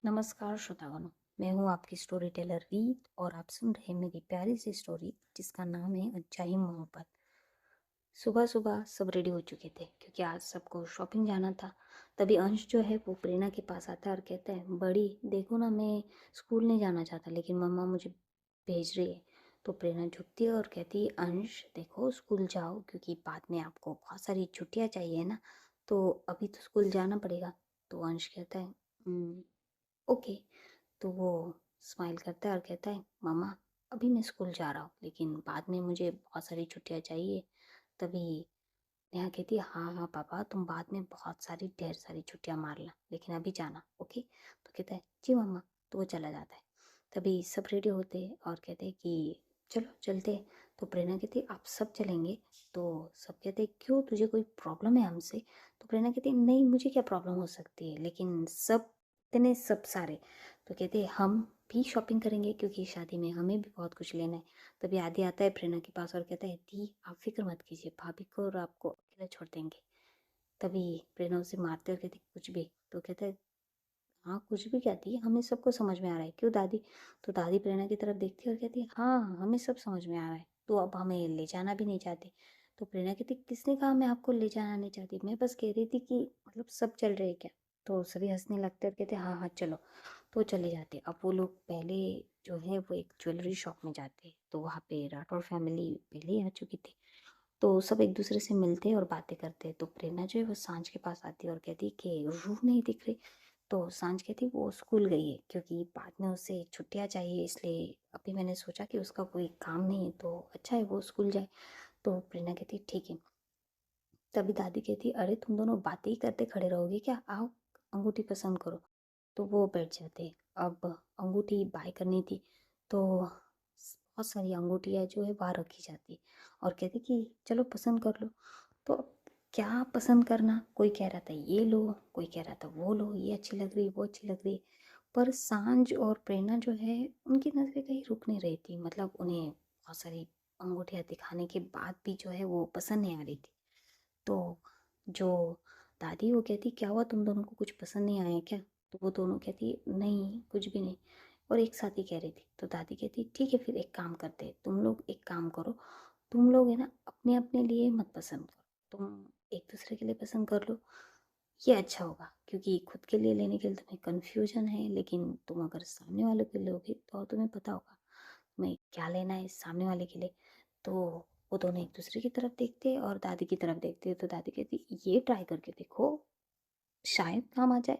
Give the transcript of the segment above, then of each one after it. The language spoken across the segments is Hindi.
नमस्कार श्रोतागणों। मैं हूँ आपकी स्टोरी टेलर रीत और आप सुन रहे हैं मेरी प्यारी सी स्टोरी जिसका नाम है अज्जाई मोहब्बत। सुबह सुबह सब रेडी हो चुके थे क्योंकि आज सबको शॉपिंग जाना था। तभी अंश जो है वो प्रेरणा के पास आता है और कहता है, बड़ी देखो ना, मैं स्कूल नहीं जाना चाहता लेकिन मम्मा मुझे भेज रही है। तो प्रेरणा झुकती है और कहती है, अंश देखो स्कूल जाओ क्योंकि बाद में आपको बहुत सारी छुट्टियाँ चाहिए ना, तो अभी तो स्कूल जाना पड़ेगा। तो अंश कहता है, ओके। तो वो स्माइल करता है और कहता है, मामा अभी मैं स्कूल जा रहा हूँ लेकिन बाद में मुझे बहुत सारी छुट्टियाँ चाहिए। तभी नेहा कहती है, हाँ हाँ पापा, तुम बाद में बहुत सारी ढेर सारी छुट्टियाँ मारना लेकिन अभी जाना, ओके। तो कहता है, जी मामा। तो वो चला जाता है। तभी सब रेडी होते हैं और कहते हैं कि चलो चलते हैं। तो प्रेरणा कहती है, आप सब चलेंगे? तो सब कहते हैं, क्यों, तुझे कोई प्रॉब्लम है हमसे? तो प्रेरणा कहती है, नहीं मुझे क्या प्रॉब्लम हो सकती है, लेकिन सब इतने सब सारे। तो कहते हैं, हम भी शॉपिंग करेंगे क्योंकि शादी में हमें भी बहुत कुछ लेना है। तभी आदि आता है प्रेरणा के पास और कहता है, दी आप फिक्र मत कीजिए, भाभी को और आपको अकेला छोड़ देंगे। तभी प्रेरणा उसे मारते और कहती, कुछ भी? तो कहता है, हाँ कुछ भी क्या दी, हमें सबको समझ में आ रहा है, क्यों दादी? तो दादी प्रेरणा की तरफ देखती है और कहती है, हाँ हमें सब समझ में आ रहा है, तो अब हमें ले जाना भी नहीं चाहती। तो प्रेरणा कहती, किसने कहा मैं आपको ले जाना नहीं चाहती, मैं बस कह रही थी कि मतलब सब चल रहे हैं क्या? तो सभी हंसने लगते और कहते, हाँ हाँ चलो। तो चले जाते। अब वो लोग पहले जो है वो एक ज्वेलरी शॉप में जाते, तो वहाँ पे राठौर फैमिली पहले ही आ चुकी थी। तो सब एक दूसरे से मिलते और बातें करते। तो प्रेरणा जो है वो सांझ के पास आती है और कहती कि रूह नहीं दिख रही। तो सांझ कहती वो स्कूल गई है क्योंकि बाद में उसे छुट्टियाँ चाहिए, इसलिए अभी मैंने सोचा कि उसका कोई काम नहीं है तो अच्छा है वो स्कूल जाए। तो प्रेरणा कहती ठीक है। तभी दादी कहती, अरे तुम दोनों बातें ही करते खड़े रहोगे क्या, आओ अंगूठी पसंद करो। तो वो बैठ जाते। अब अंगूठी बाय करनी थी, तो बहुत सारी अंगूठियाँ जो है बाहर रखी जाती और कहती कि चलो पसंद कर लो। तो अब क्या पसंद करना, कोई कह रहा था ये लो, कोई कह रहा था वो लो, ये अच्छी लग रही, वो अच्छी लग रही। पर सांझ और प्रेरणा जो है उनकी नज़रें कहीं रुक नहीं रही थी, मतलब उन्हें बहुत सारी अंगूठियाँ दिखाने के बाद भी जो है वो पसंद नहीं आ रही थी। तो जो दादी वो कहती, क्या हुआ, तुम दोनों को कुछ पसंद नहीं आया क्या? तो वो दोनों कहती, नहीं कुछ भी नहीं। और एक साथ ही कह रही थी। तो दादी कहती, ठीक है फिर एक काम करते हैं, तुम लोग एक काम करो, तुम लोग है ना अपने अपने लिए मत पसंद करो, तुम एक दूसरे के लिए पसंद कर लो, ये अच्छा होगा। क्योंकि खुद के लिए लेने के लिए तुम्हें कन्फ्यूजन है, लेकिन तुम अगर सामने वाले के लिए लोगे तो तुम्हें पता होगा तुम्हें क्या लेना है सामने वाले के लिए। तो वो दोनों एक दूसरे की तरफ देखते और दादी की तरफ देखते। तो दादी कहती, ये ट्राई करके देखो, शायद काम आ जाए।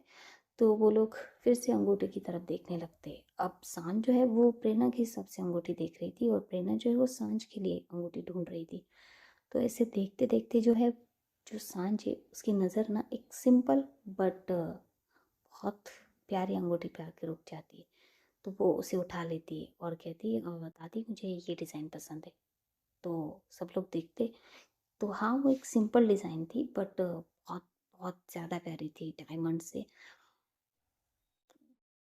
तो वो लोग फिर से अंगूठी की तरफ देखने लगते। अब सांझ जो है वो प्रेरणा के हिसाब से अंगूठी देख रही थी और प्रेरणा जो है वो सांझ के लिए अंगूठी ढूंढ रही थी। तो ऐसे देखते देखते जो है, जो सांझ है उसकी नज़र ना एक सिंपल बट बहुत प्यारी अंगूठी पे आके रुक जाती है। तो वो उसे उठा लेती है और कहती है, दादी मुझे ये डिज़ाइन पसंद है। तो सब लोग देखते। तो हाँ वो एक सिंपल डिज़ाइन थी बट बहुत बहुत ज़्यादा प्यारी थी, डायमंड से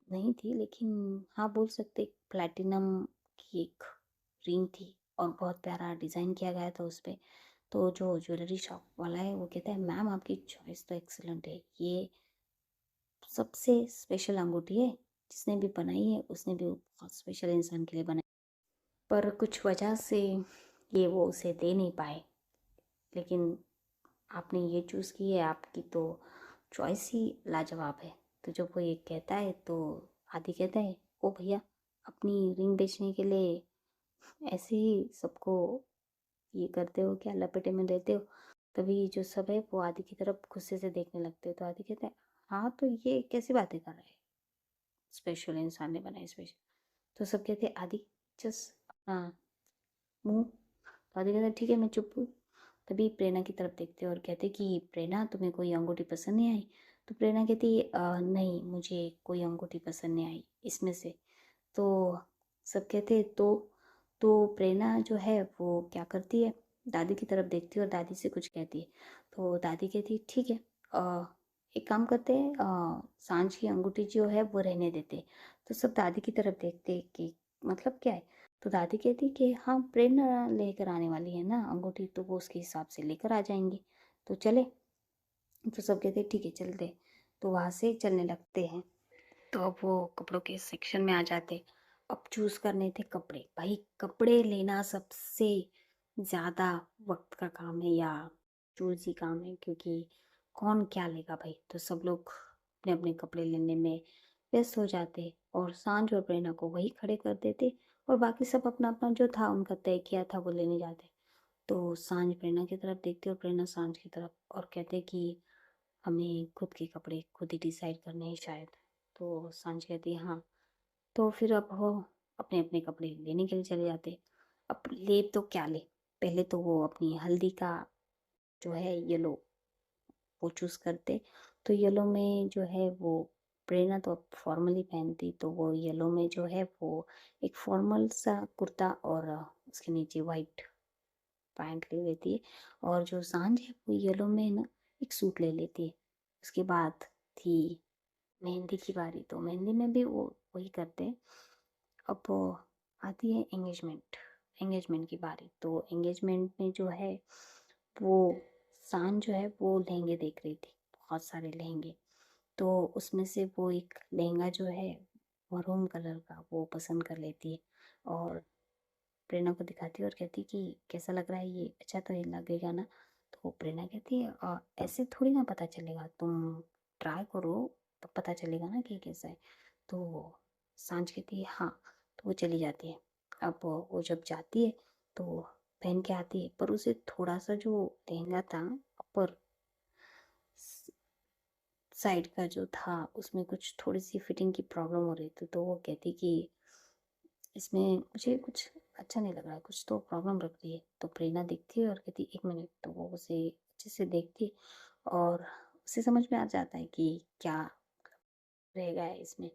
नहीं थी लेकिन हाँ बोल सकते प्लैटिनम की एक रिंग थी और बहुत प्यारा डिज़ाइन किया गया था उस पे। तो जो ज्वेलरी शॉप वाला है वो कहता है, मैम आपकी चॉइस तो एक्सीलेंट है, ये सबसे स्पेशल अंगूठी है, जिसने भी बनाई है उसने भी बहुत स्पेशल इंसान के लिए बनाई, पर कुछ वजह से ये वो उसे दे नहीं पाए। लेकिन आपने ये चूज़ की है, आपकी तो चॉइस ही लाजवाब है। तो जब वो ये कहता है तो आदि कहता है, ओ भैया अपनी रिंग बेचने के लिए ऐसे ही सबको ये करते हो क्या, लपेटे में लेते हो? तभी जो सब है वो आदि की तरफ गुस्से से देखने लगते हैं। तो आदि कहता है, हाँ तो ये कैसी बातें कर रहा है, स्पेशल इंसान ने बनाई स्पेशल। तो सब कहते हैं, आदि जस्ट अपना मुँह। तो आदि कहता है, ठीक है मैं चुप हूँ। तभी प्रेरणा की तरफ देखते और कहते कि प्रेरणा तुम्हें कोई अंगूठी पसंद नहीं आई? तो प्रेरणा कहती, नहीं मुझे कोई अंगूठी पसंद नहीं आई इसमें से। तो सब कहते तो प्रेरणा जो है वो क्या करती है, दादी की तरफ देखती है और दादी से कुछ कहती है। तो दादी कहती ठीक है, एक काम करते हैं, सांझ की अंगूठी जो है वो रहने देते। तो सब दादी की तरफ देखते कि मतलब क्या है। तो दादी कहती कि हाँ प्रेरणा लेकर आने वाली है ना अंगूठी, तो वो उसके हिसाब से लेकर आ जाएंगी, तो चले। तो सब कहते ठीक है चलते। तो वहाँ से चलने लगते हैं। तो अब वो कपड़ों के सेक्शन में आ जाते। अब चूज़ करने थे कपड़े। भाई कपड़े लेना सबसे ज़्यादा वक़्त का काम है या चूज़ी काम है, क्योंकि कौन क्या लेगा भाई? तो सब लोग अपने-अपने कपड़े लेने में व्यस्त हो जाते और सांझ और प्रेरणा को वहीं खड़े कर देते और बाकी सब अपना-अपना जो था उनका तय किया था वो लेने जाते। तो सांझ प्रेरणा की तरफ देखती और प्रेरणा सांझ की तरफ और कहते कि हमें खुद के कपड़े खुद ही डिसाइड करने हैं शायद। तो सांझ कहती है हाँ। तो फिर अब वो अपने अपने कपड़े लेने के लिए चले जाते। अब ले तो क्या ले, पहले तो वो अपनी हल्दी का जो है येलो वो चूज़ करते। तो येलो में जो है वो प्रेरणा तो अब फॉर्मली पहनती, तो वो येलो में जो है वो एक फॉर्मल सा कुर्ता और उसके नीचे वाइट पैंट ले लेती है और जो सांझ है वो येलो में ना एक सूट ले लेती है। उसके बाद थी मेहंदी की बारी, तो मेहंदी में भी वो वही करते हैं। अब वो आती है एंगेजमेंट, एंगेजमेंट की बारी। तो एंगेजमेंट में जो है वो सांझ जो है वो लहंगे देख रही थी, बहुत सारे लहंगे। तो उसमें से वो एक लहंगा जो है मरून कलर का वो पसंद कर लेती है और प्रेरणा को दिखाती है और कहती है कि कैसा लग रहा है ये, अच्छा तो ये लगेगा ना? तो प्रेरणा कहती है ऐसे थोड़ी ना पता चलेगा, तुम ट्राई करो तब पता चलेगा ना कि कैसा है। तो सांझ कहती है हाँ। तो वो चली जाती है। अब वो जब जाती है तो पहन के आती है, पर उसे थोड़ा सा जो लहंगा था अपर साइड का जो था उसमें कुछ थोड़ी सी फिटिंग की प्रॉब्लम हो रही थी। तो वो कहती कि इसमें मुझे कुछ अच्छा नहीं लग रहा है, कुछ तो प्रॉब्लम लग रही है। तो प्रेरणा देखती है और कहती एक मिनट। तो वो उसे अच्छे से देखती और उसे समझ में आ जाता है कि क्या रहेगा है इसमें।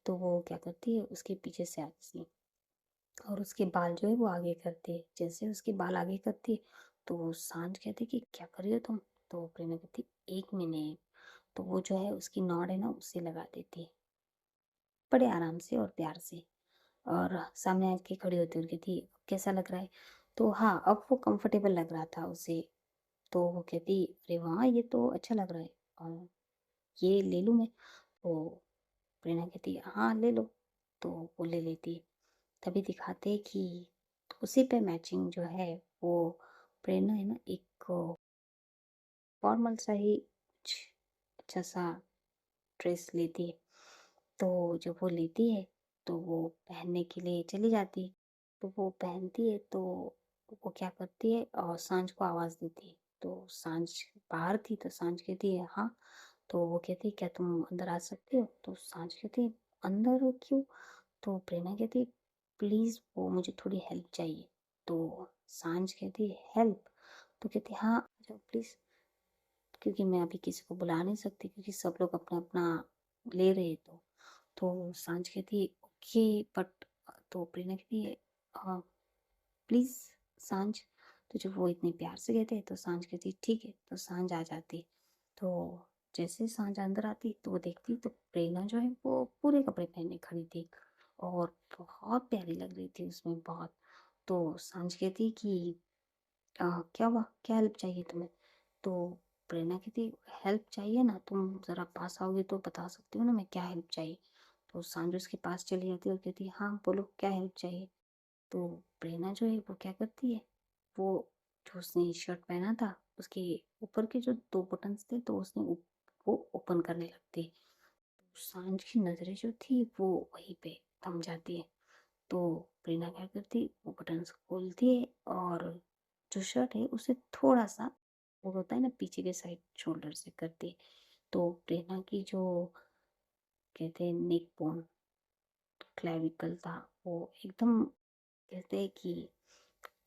तो वो क्या करती है उसके पीछे से आती है और उसके बाल जो है वो आगे करती है। जैसे उसके बाल आगे करती है तो सांझ कहती है कि क्या कर रही हो तुम? तो प्रेरणा कहती एक मिनट। तो वो जो है उसकी नॉड है ना उससे लगा देती है बड़े आराम से और प्यार से और सामने आके खड़ी होती और कहती कैसा लग रहा है? तो हाँ, अब वो कंफर्टेबल लग रहा था उसे। तो वो कहती अरे वाह ये तो अच्छा लग रहा है और ये ले लूँ मैं? तो प्रेरणा कहती है हाँ ले लो। तो वो ले लेती है। तभी दिखाते कि उसी पे मैचिंग जो है वो प्रेरणा है ना एक फॉर्मल सा ही कुछ अच्छा सा ड्रेस लेती है। तो जब वो लेती है तो वो पहनने के लिए चली जाती है। तो वो पहनती है तो वो क्या करती है और सांझ को आवाज़ देती है। तो सांझ बाहर थी तो सांझ कहती है हाँ। तो वो कहती है क्या तुम अंदर आ सकती हो? तो सांझ कहती है अंदर क्यों? तो प्रेरणा कहती है प्लीज़ वो मुझे थोड़ी हेल्प चाहिए। तो सांझ कहती है हेल्प? तो कहती है हाँ आ जाओ प्लीज़, क्योंकि मैं अभी किसी को बुला नहीं सकती क्योंकि सब लोग अपना अपना ले रहे हैं। तो सांझ कहती है ओके बट, तो प्रेरणा कहती है हाँ प्लीज़ सांझ। तो जब वो इतने प्यार से कहते हैं तो सांझ कहती ठीक है। तो सांझ आ जाती। तो जैसे सांझ अंदर आती तो वो देखती तो प्रेरणा जो है वो पूरे कपड़े पहने खड़ी थी और बहुत प्यारी लग रही थी उसमें बहुत। तो सांझ कहती कि क्या हुआ, क्या हेल्प चाहिए तुम्हें? तो प्रेरणा कहती हेल्प चाहिए ना, तुम ज़रा पास आओगे तो बता सकती हो ना मैं क्या हेल्प चाहिए। तो सांझ उसके पास चली जाती है और कहती है हाँ बोलो क्या हेल्प चाहिए। तो प्रेरणा जो है वो क्या करती है, वो जो उसने शर्ट पहना था उसके ऊपर के जो दो बटन्स थे तो उसने वो ओपन करने लगती है। तो सांझ की नज़रें जो थी वो वहीं पे थम जाती है। तो प्रेरणा क्या करती वो बटन्स खोलती है और जो शर्ट है उसे थोड़ा सा वो होता है ना पीछे के साइड शोल्डर से करती है। तो प्रेरणा की जो कहते हैं नेक बोन क्लेविकल था वो एकदम कहते हैं कि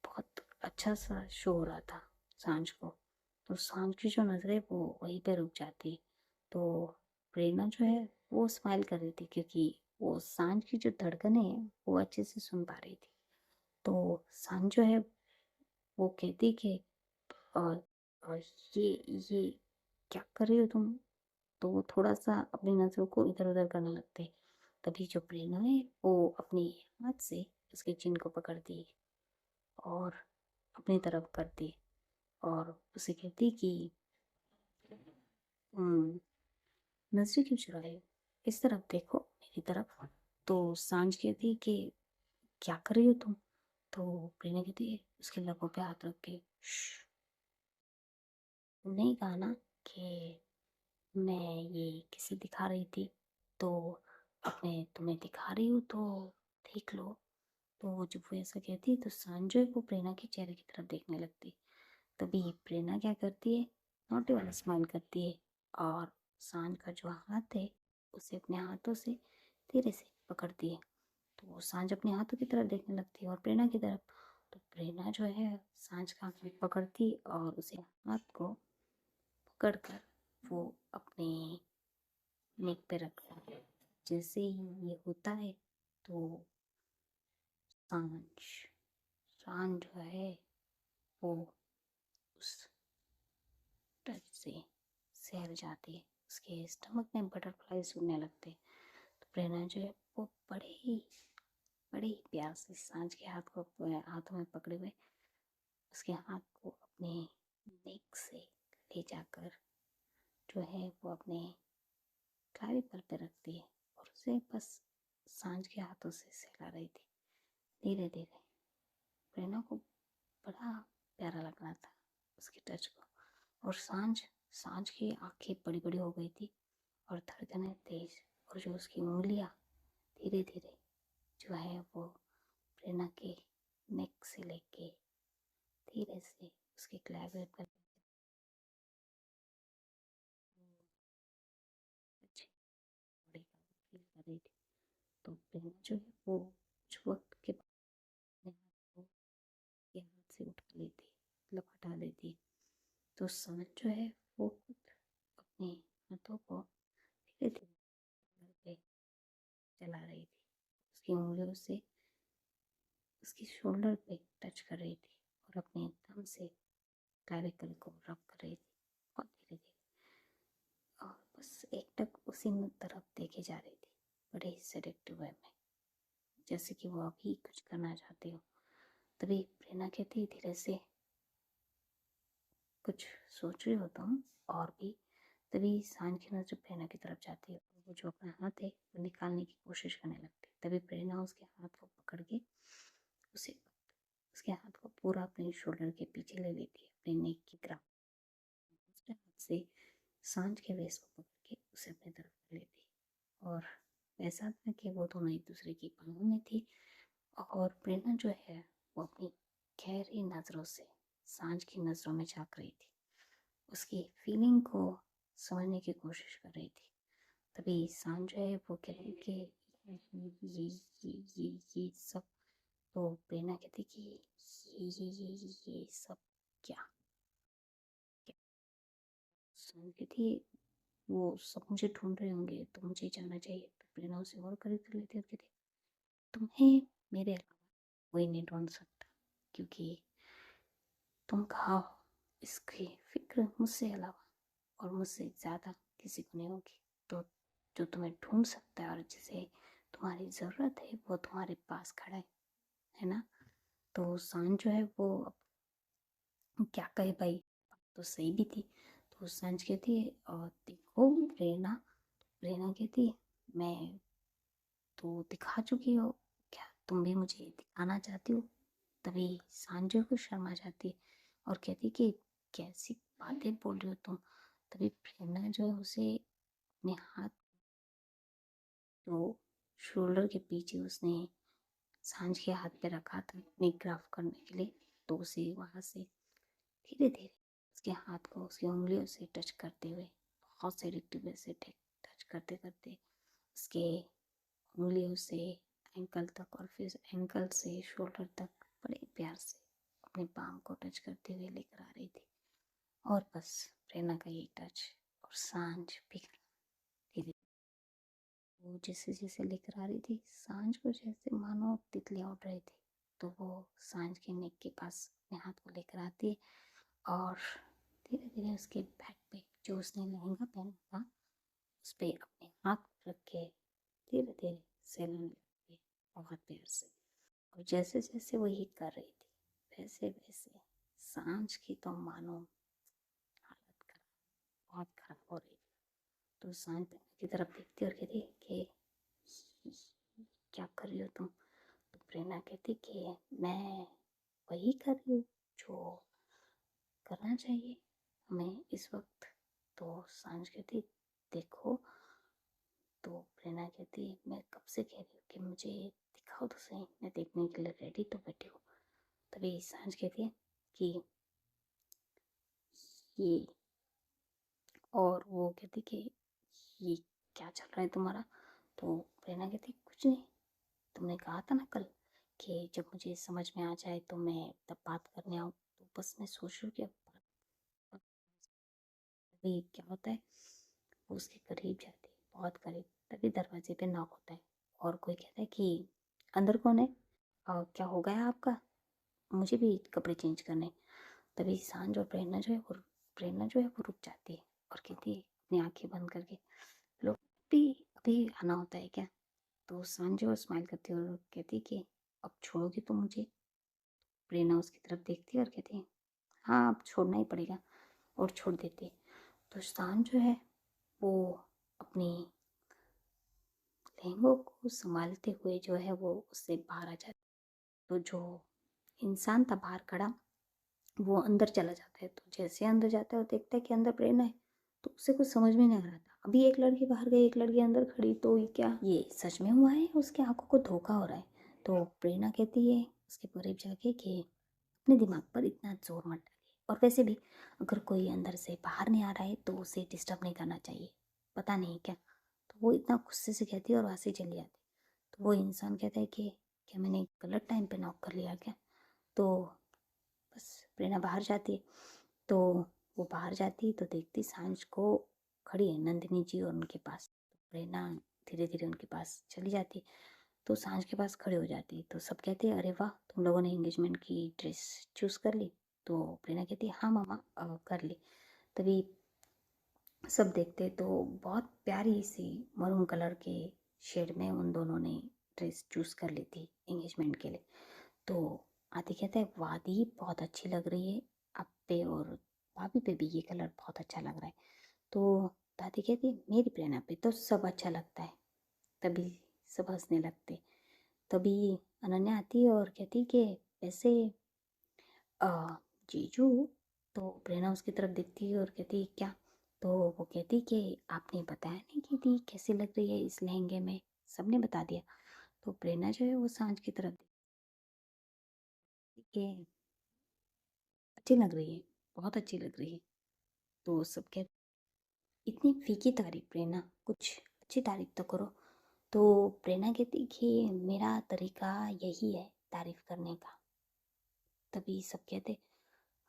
बहुत अच्छा सा शो हो रहा था सांझ को। तो सांझ की जो नज़रें वो वहीं पे रुक जाती। तो प्रेरणा जो है वो स्माइल कर रही थी क्योंकि वो सांझ की जो धड़कनें हैं वो अच्छे से सुन पा रही थी। तो सांझ जो है वो कहती कि अ, अ, ये ये क्या कर रही हो तुम? तो वो थोड़ा सा अपनी नज़रों को इधर उधर करने लगते। तभी जो प्रेरणा है वो अपने हाथ से उसके चिन को पकड़ती और अपनी तरफ करती और उसे कहती कि नजरें क्यों चुरा रहे हो? इस तरफ देखो, मेरी तरफ। तो सांझ कहती कि क्या कर रही हो तुम? तो प्रेरणा कहती है उसके लबों पे हाथ रख के, "श्श, तुमने ही कहा ना कि मैं ये किसे दिखा रही थी, तो अपने तुम्हें दिखा रही हूँ तो देख लो।" तो जब वो ऐसा कहती है तो सांझ जो है वो प्रेरणा के चेहरे की तरफ देखने लगती। तभी प्रेरणा क्या करती है, नोटे वाला स्माइल करती है और सांझ का जो हाथ है उसे अपने हाथों से धीरे से पकड़ती है। तो वो सांझ अपने हाथों की तरफ देखने लगती है और प्रेरणा की तरफ। तो प्रेरणा जो है सांझ का हाथ पकड़ती और उसे हाथ को पकड़कर वो अपने नेक पे रखता है। जैसे ही ये होता है तो सांझ सांझ जो है वो उस टच से सहल जाती है। उसके स्टमक में बटरफ्लाईज उड़ने लगते हैं। तो प्रेरणा जो है वो बड़े ही प्यार से सांझ के हाथ को हाथों में पकड़े हुए उसके हाथ को अपने नेक से ले जाकर जो है वो अपने क्लैविकल पे रखती है और उसे बस सांझ के हाथों से सहला रही थी धीरे धीरे। प्रेरणा को बड़ा प्यारा लग रहा था उसके टच को। और सांझ सांझ की आंखें बड़ी बड़ी हो गई थी और धड़कनें तेज, और जो उसकी उंगलियां धीरे धीरे जो है वो प्रेरणा के नेक से लेके धीरे से उसके क्लैविकल पर अच्छे बॉडी का फील कर रही थी। तो प्रेरणा जो है वो कुछ वक्त के बाद अपने हाथ को के हाथ से उठा लेती, मतलब हटा देती। तो सांझ जो है वो खुद अपने हाथों को धीरे धीरे पे चला रही थी। उसकी उंगलियों से उसकी शोल्डर पे टच कर रही थी और अपने थंब से क्लैविकल को रब कर रही थी और धीरे धीरे, और बस एकटक उसी तरफ देखे जा रही थी बड़े ही सेडेक्टिव वे में, जैसे कि वो अभी कुछ करना चाहती हो। तभी प्रेरणा कहती धीरे से, कुछ सोच रही हो तुम और भी? तभी सांझ की नजर प्रेरणा की तरफ जाती है और वो जो अपना हाथ है वो निकालने की कोशिश करने लगती है। तभी प्रेरणा उसके हाथ को पकड़ के उसे उसके हाथ को पूरा अपने शोल्डर के पीछे ले लेती है, अपने नेक की तरफ। उसके हाथ से सांझ के वेस्ट को पकड़ के उसे अपनी तरफ कर लेती है। और ऐसा था कि वो दोनों एक दूसरे की बाहों में थी और प्रेरणा जो है वो अपनी गहरी नज़रों से सांझ की नज़रों में झांक रही थी, उसकी फीलिंग को समझने की कोशिश कर रही थी। तभी सांझ जो है वो कह रही कि ये सब, तो प्रेरणा कहती कि ये सब क्या क्या? सांझ कहती वो सब मुझे ढूंढ रहे होंगे तो मुझे जाना चाहिए। तो प्रेरणा उसे और करीब कर लेती और कहती तुम्हें मेरे अलावा कोई नहीं ढूंढ सकता, क्योंकि तुम कहाँ हो इसकी फिक्र मुझसे अलावा और मुझसे ज़्यादा किसी को नहीं होगी। तो जो तुम्हें ढूंढ सकता है और जिसे तुम्हारी ज़रूरत है वो तुम्हारे पास खड़ा है ना? तो सांझ जो है वो अब क्या कहे भाई, बात तो सही भी थी। तो सांझ कहती है और देखो प्रेरणा, प्रेरणा कहती है मैं तो दिखा चुकी हो, क्या तुम भी मुझे दिखाना चाहती हो? तभी सांजू को शर्म आ जाती है और कहती कि कैसी बातें बोल रही हो तुम। तभी प्रेरणा जो है उसे अपने हाथ जो शोल्डर के पीछे उसने सांझ के हाथ पे रखा था अपनी ग्राफ करने के लिए, तो उसे वहाँ से धीरे धीरे उसके हाथ को उसकी उंगलियों से टच करते हुए, बहुत सेलेक्टिव वे से टच करते करते उसके उंगलियों से एंकल तक और फिर एंकल से शोल्डर तक बड़े प्यार से अपने पाम को टच करते हुए लेकर आ रही थी। और बस प्रेरणा का ये टच और सांझ पिघल धीरे, वो जैसे जैसे लेकर आ रही थी सांझ को जैसे मानो तितलियां उड़ रही थी। तो वो सांझ के नेक के पास अपने हाथ को लेकर आती है और धीरे धीरे उसके बैक पे जो उसने लहंगा पहना था उस पर अपने हाथ रख के धीरे धीरे सहलाने लगती है बहुत प्यार से। और जैसे जैसे वो ये कर रही थी वैसे वैसे सांझ की तो मानो हालत खराब, बहुत खराब हो रही थी। तो सांझ प्रेरणा की तरफ देखती और कहती कि क्या कर रही हो तुम? तो प्रेरणा कहती कि मैं वही कर रही हूँ जो करना चाहिए हमें इस वक्त। तो सांझ कहती देखो। तो प्रेरणा कहती मैं कब से कह रही हूँ कि मुझे दिखाओ तो सही, मैं देखने के लिए रेडी तो बैठी हूँ। तभी सांझ कहती है कि ये, और वो कहती कि ये क्या चल रहा है तुम्हारा? तो प्रेरणा कहती कुछ नहीं, तुमने कहा था ना कल कि जब मुझे समझ में आ जाए तो मैं तब बात करने आऊँ। तो बस मैं सोच रही हूँ कि अब तभी क्या होता है, वो उसके करीब जाती है, बहुत करीब। तभी दरवाजे पे नॉक होता है और कोई कहता है कि अंदर कौन है? क्या हो गया आपका? मुझे भी कपड़े चेंज करने। तभी सांझ और प्रेरणा जो है वो रुक जाती है और कहती है अपनी आंखें बंद करके, लो अभी अभी आना होता है क्या? तो सांझ जो स्माइल करती है और कहती है कि अब छोड़ोगी तो मुझे? प्रेरणा उसकी तरफ देखती है और कहती है हाँ अब छोड़ना ही पड़ेगा, और छोड़ देती है। तो सांझ जो है वो अपनी लहंगों को संभालते हुए जो है वो उससे बाहर आ जाती। तो जो इंसान था बाहर खड़ा, वो अंदर चला जाता है। तो जैसे अंदर जाता है और देखता है कि अंदर प्रेरणा है, तो उसे कुछ समझ में नहीं आ रहा था। अभी एक लड़की बाहर गई, एक लड़की अंदर खड़ी, तो ये क्या, ये सच में हुआ है? उसकी आंखों को धोखा हो रहा है। तो प्रेरणा कहती है उसके करीब जाके कि अपने दिमाग पर इतना जोर मत डालिए, और वैसे भी अगर कोई अंदर से बाहर नहीं आ रहा है तो उसे डिस्टर्ब नहीं करना चाहिए, पता नहीं क्या। तो वो इतना गुस्से से कहती है और वहाँ से चली जाती। तो वो इंसान कहता है कि क्या मैंने गलत टाइम पे नॉक कर लिया क्या? तो बस प्रेरणा बाहर जाती है। तो वो बाहर जाती तो देखती सांझ को खड़ी है नंदिनी जी और उनके पास। तो प्रेरणा धीरे धीरे उनके पास चली जाती, तो सांझ के पास खड़े हो जाती। तो सब कहते हैं अरे वाह, तुम लोगों ने एंगेजमेंट की ड्रेस चूज़ कर ली? तो प्रेरणा कहती है हाँ मामा कर ली। तभी सब देखते तो बहुत प्यारी सी मरून कलर के शेड में उन दोनों ने ड्रेस चूज़ कर ली थी एंगेजमेंट के लिए। तो आदि कहता है वादी बहुत अच्छी लग रही है आप पे, और भाभी पे भी ये कलर बहुत अच्छा लग रहा है। तो दादी कहती है मेरी प्रेरणा पे तो सब अच्छा लगता है। तभी सब हंसने लगते। तभी अनन्या आती है और कहती कि वैसे अ, जीजू। तो प्रेरणा उसकी तरफ देखती है और कहती क्या? तो वो कहती कि आपने बताया नहीं कि दी कैसी लग रही है इस लहंगे में, सबने बता दिया। तो प्रेरणा जो है वो सांझ की तरफ देखती कि अच्छी लग रही है, बहुत अच्छी लग रही है। तो सब कहते इतनी फीकी तारीफ प्रेरणा, कुछ अच्छी तारीफ तो करो। तो प्रेरणा कहती कि मेरा तरीका यही है तारीफ करने का। तभी सब कहते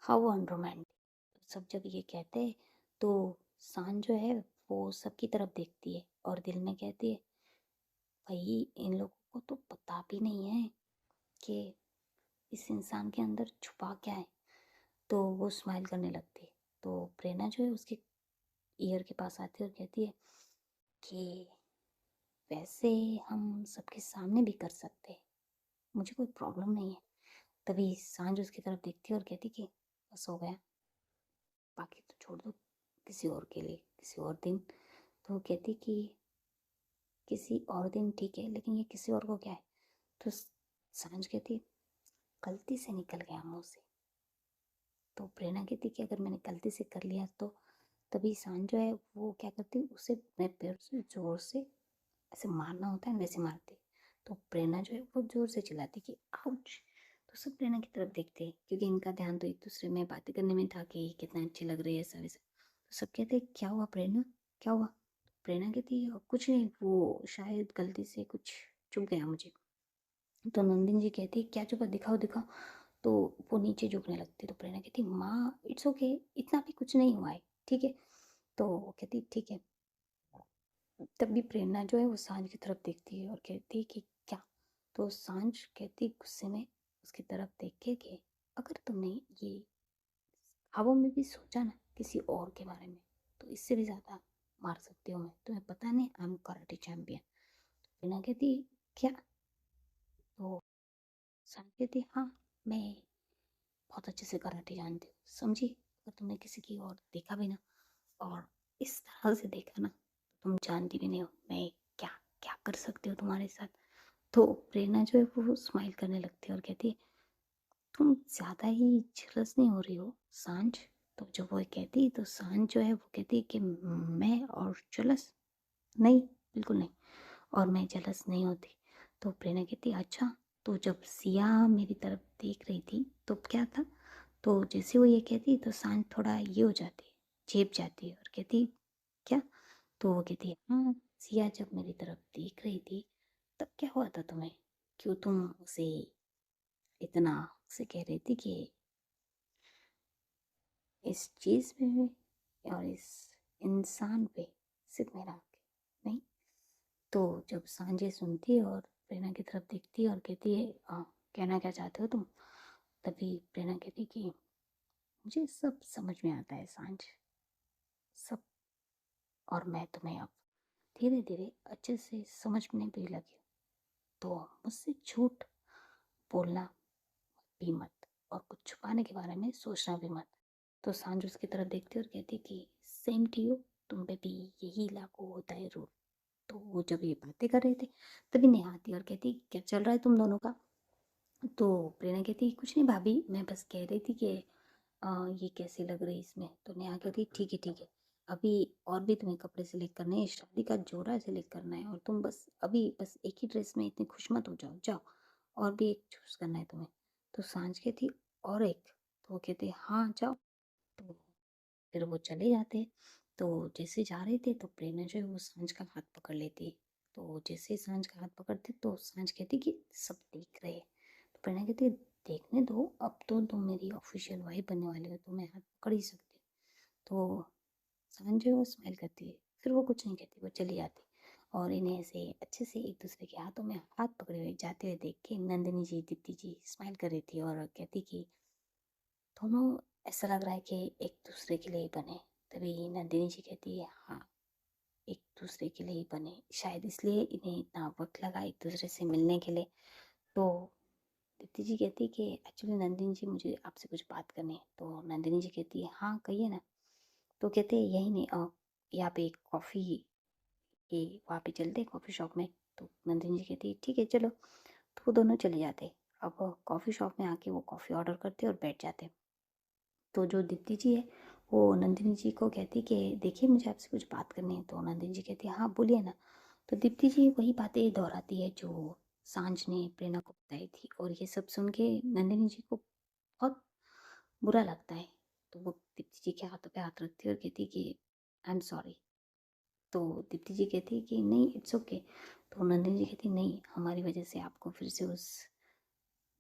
हाउ अनरोमांटिक। सब जब ये कहते तो सांझ जो है वो सबकी तरफ देखती है और दिल में कहती है भाई इन लोगों को तो पता भी नहीं है कि इस इंसान के अंदर छुपा क्या है। तो वो स्माइल करने लगती है। तो प्रेरणा जो है उसके ईयर के पास आती है और कहती है कि वैसे हम सबके सामने भी कर सकते हैं, मुझे कोई प्रॉब्लम नहीं है। तभी सांझ उसकी तरफ देखती है और कहती कि बस हो गया, बाकी तो छोड़ दो किसी और के लिए, किसी और दिन। तो वो कहती कि किसी और दिन ठीक है, लेकिन ये किसी और को क्या है? तो सांझ कहती गलती से निकल गया मुंह से। तो प्रेरणा कहती कि अगर मैंने गलती से कर लिया तो? तभी सांझ जो है वो क्या करती, उसे अपने पैर से जोर से ऐसे मारना होता है वैसे मारती। तो प्रेरणा जो है वो जोर से चिल्लाती कि आउच। तो सब प्रेरणा की तरफ देखते हैं क्योंकि इनका ध्यान तो एक दूसरे में बातें करने में था कि कितना अच्छी लग रही है ऐसा वैसा। तो सब कहते क्या हुआ प्रेरणा, क्या हुआ? प्रेरणा कहती कुछ नहीं, वो शायद गलती से कुछ चुभ गया मुझे। तो नंदिनी जी कहती क्या चुभा, दिखाओ दिखाओ। तो वो नीचे झुकने लगती। तो प्रेरणा कहती माँ इट्स ओके, इतना भी कुछ नहीं हुआ है, ठीक है। तो वो कहती ठीक है। तब भी प्रेरणा जो है वो सांझ की तरफ देखती है और कहती है कि क्या? तो सांझ कहती गुस्से में उसकी तरफ देख के कि अगर तुमने ये ख्वाबों में भी सोचा ना किसी और के बारे में, तो इससे भी ज़्यादा मार सकती हूँ मैं, तुम्हें पता नहीं आई एम कराटे चैंपियन। प्रेरणा कहती क्या? तो सांझ कहती हाँ, मैं बहुत अच्छे से कराटे जानती हूँ, समझी? अगर तुमने किसी की और देखा भी ना, और इस तरह से देखा ना, तुम जानती भी नहीं हो मैं क्या क्या कर सकती हूँ तुम्हारे साथ। तो प्रेरणा जो है वो स्माइल करने लगती है और कहती है तुम ज़्यादा ही जेलस नहीं हो रही हो सांझ। तो जब वो कहती तो सांझ जो है वो कहती है कि मैं और जेलस नहीं, बिल्कुल नहीं, और मैं जेलस नहीं होती। तो प्रेरणा कहती अच्छा। तो जब सिया मेरी तरफ देख रही थी तो क्या था, तो जैसे वो ये कहती तो सांझ थोड़ा ये हो जाती, चेप जाती और कहती क्या। तो वो कहती है हाँ सिया जब मेरी तरफ देख रही थी तब क्या हुआ था तुम्हें, क्यों तुम उसे इतना से कह रही थी कि इस चीज़ पे और इस इंसान पे सिर्फ मेरा हक है नहीं। तो जब सांझे सुनती है और प्रेरणा की तरफ देखती है और कहती है कहना क्या चाहते हो तुम। तभी प्रेरणा कहती कि मुझे सब समझ में आता है सांझ, सब, और मैं तुम्हें अब धीरे धीरे अच्छे से समझने भी लगी हूँ। तो मुझसे झूठ बोलना भी मत और कुछ छुपाने के बारे में सोचना भी मत। तो सांझ उसकी तरफ देखती और कहती कि सेम टू यू, तुम पे भी यही लागू होता है रूल। तो वो जब ये बातें कर रहे थे तभी नेहा आती और कहती क्या चल रहा है तुम दोनों का। तो प्रेरणा कहती कुछ नहीं भाभी, मैं बस कह रही थी कि ये कैसी लग रही इसमें। तो नेहा कहती ठीक है ठीक है, अभी और भी तुम्हें कपड़े सिलेक्ट करने हैं, शादी का जोड़ा सिलेक्ट करना है और तुम बस अभी बस एक ही ड्रेस में इतनी खुश मत हो जाओ, जाओ और भी एक चूज करना है तुम्हें। तो सांझ कहती और एक। तो वो कहते हाँ जाओ। तो फिर वो चले जाते। तो जैसे जा रहे थे तो प्रेरणा जो है वो सांझ का हाथ पकड़ लेती। तो जैसे सांझ का हाथ पकड़ते तो सांझ कहती कि सब देख रहे हैं। तो प्रेरणा कहती देखने दो, अब तो तुम मेरी ऑफिशियल वाइफ बनने वाली हो तो मैं हाथ पकड़ ही सकती हूँ। तो सांझ जो है वो स्माइल करती है, फिर वो कुछ नहीं कहती, वो चली जाती। और इन्हें ऐसे अच्छे से एक दूसरे के हाथों में हाथ पकड़े हुए जाते हुए देख के नंदिनी जी दीप्ति जी स्माइल कर रही थी और कहती कि दोनों ऐसा लग रहा है कि एक दूसरे के लिए ही बने। तभी नंदिनी जी कहती है हाँ एक दूसरे के लिए ही बने, शायद इसलिए इन्हें इतना वक्त लगा एक दूसरे से मिलने के लिए। तो दीप्ति जी कहती है कि एक्चुअली नंदिनी जी मुझे आपसे कुछ बात करनी है। तो नंदिनी जी कहती है हाँ कहिए ना। तो कहते हैं यही नहीं यहाँ पे एक कॉफ़ी के वहाँ पे चलते कॉफ़ी शॉप में। तो नंदिनी जी कहती है ठीक है चलो। तो वो दोनों चले जाते। अब कॉफ़ी शॉप में आके वो कॉफ़ी ऑर्डर करते और बैठ जाते। तो जो दीप्ति जी है वो नंदिनी जी को कहती कि देखिए मुझे आपसे कुछ बात करनी है। तो नंदिनी जी कहती है हाँ बोलिए ना। तो दीप्ति जी वही बातें दोहराती है जो सांझ ने प्रेरणा को बताई थी और ये सब सुन के नंदिनी जी को बहुत बुरा लगता है। तो वो दीप्ति जी के हाथों पे हाथ रखती है और कहती है कि आई एम सॉरी। तो दीप्ति जी कहती है कि नहीं इट्स ओके। तो नंदिनी जी कहती नहीं, हमारी वजह से आपको फिर से उस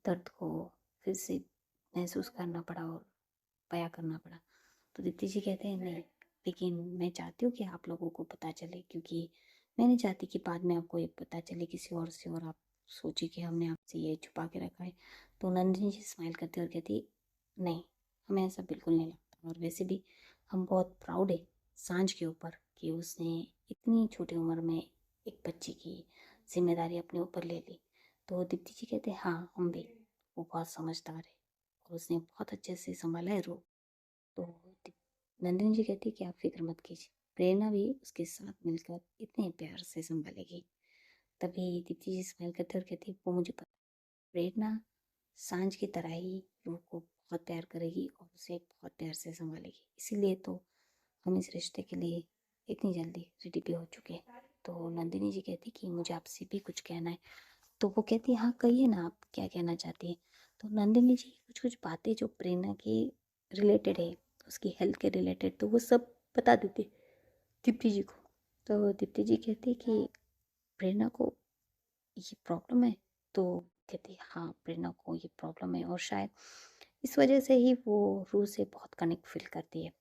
दर्द को फिर से महसूस करना पड़ा और बयां करना पड़ा। तो दीप्ति जी कहते हैं नहीं, लेकिन मैं चाहती हूँ कि आप लोगों को पता चले, क्योंकि मैं नहीं चाहती कि बाद में आपको ये पता चले किसी और से और आप सोचिए कि हमने आपसे ये छुपा के रखा है। तो नंदिनी जी स्माइल करती और कहती नहीं, हमें ऐसा बिल्कुल नहीं लगता और वैसे भी हम बहुत प्राउड है सांझ के ऊपर कि उसने इतनी छोटी उम्र में एक बच्चे की जिम्मेदारी अपने ऊपर ले ली। तो दीप्ति जी कहते हाँ हम भी, वो बहुत समझदार है और उसने बहुत अच्छे से संभाला है रो। तो नंदिनी जी कहती कि आप फिक्र मत कीजिए, प्रेरणा भी उसके साथ मिलकर इतने प्यार से संभालेगी। तभी दीप्ति जी स्माइल करते और कहती वो मुझे पता, प्रेरणा सांझ की तरह ही रूह को बहुत प्यार करेगी और उसे बहुत प्यार से संभालेगी, इसीलिए तो हम इस रिश्ते के लिए इतनी जल्दी रेडी भी हो चुके हैं। तो नंदिनी जी कहती कि मुझे आपसे भी कुछ कहना है। तो वो कहती हाँ कहिए ना आप क्या कहना चाहती हैं। तो नंदिनी जी कुछ कुछ बातें जो प्रेरणा की रिलेटेड है, उसकी हेल्थ के रिलेटेड, तो वो सब बता देती दीप्ति जी को। तो दीप्ति जी कहती कि प्रेरणा को ये प्रॉब्लम है। तो कहती हाँ प्रेरणा को ये प्रॉब्लम है और शायद इस वजह से ही वो रूह से बहुत कनेक्ट फील करती है।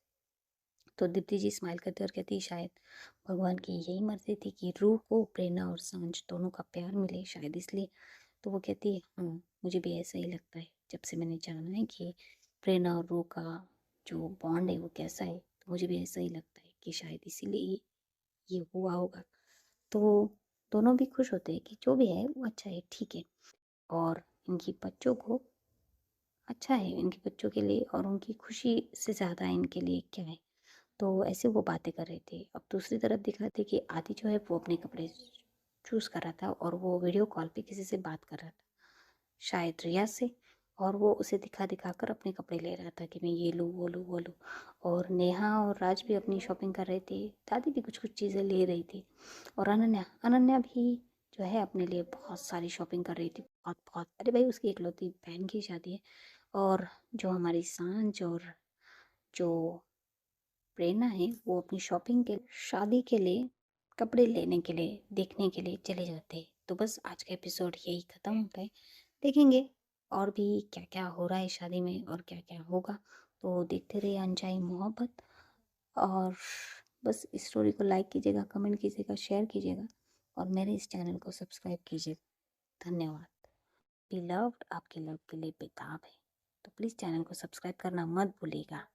तो दीप्ति जी स्माइल करती और कहती शायद भगवान की यही मर्जी थी कि रूह को प्रेरणा और सांझ दोनों का प्यार मिले, शायद इसलिए। तो वो कहती है हाँ मुझे भी ऐसा ही लगता है, जब से मैंने जाना है कि प्रेरणा और रूह का जो बॉन्ड है वो कैसा है, तो मुझे भी ऐसा ही लगता है कि शायद इसीलिए ये हुआ होगा। तो दोनों भी खुश होते हैं कि जो भी है वो अच्छा है, ठीक है। और इनकी बच्चों को अच्छा है, इनके बच्चों के लिए और उनकी खुशी से ज़्यादा इनके लिए क्या है। तो ऐसे वो बातें कर रहे थे। अब दूसरी तरफ दिखाते कि आदि जो है वो अपने कपड़े चूज़ कर रहा था और वो वीडियो कॉल पे किसी से बात कर रहा था, शायद रिया से। और वो उसे दिखा दिखा कर अपने कपड़े ले रहा था कि मैं ये लूँ वो लूँ वो लूँ। और नेहा और राज भी अपनी शॉपिंग कर रहे थे, दादी भी कुछ कुछ चीज़ें ले रही थी। और अनन्या अनन्या भी जो है अपने लिए बहुत सारी शॉपिंग कर रही थी, बहुत बहुत। अरे भाई, उसकी इकलौती बहन की शादी है। और जो हमारी सांझ और जो प्रेरणा है वो अपनी शॉपिंग के शादी के लिए कपड़े लेने के लिए देखने के लिए चले जाते हैं। तो बस आज का एपिसोड यही ख़त्म होता है। देखेंगे और भी क्या क्या हो रहा है शादी में और क्या क्या होगा। तो देखते रहिए अनचाही मोहब्बत। और बस इस स्टोरी को लाइक कीजिएगा, कमेंट कीजिएगा, शेयर कीजिएगा और मेरे इस चैनल को सब्सक्राइब कीजिएगा। धन्यवाद। बिलव्ड आपके लव के लिए बेताब है, तो प्लीज़ चैनल को सब्सक्राइब करना मत भूलिएगा।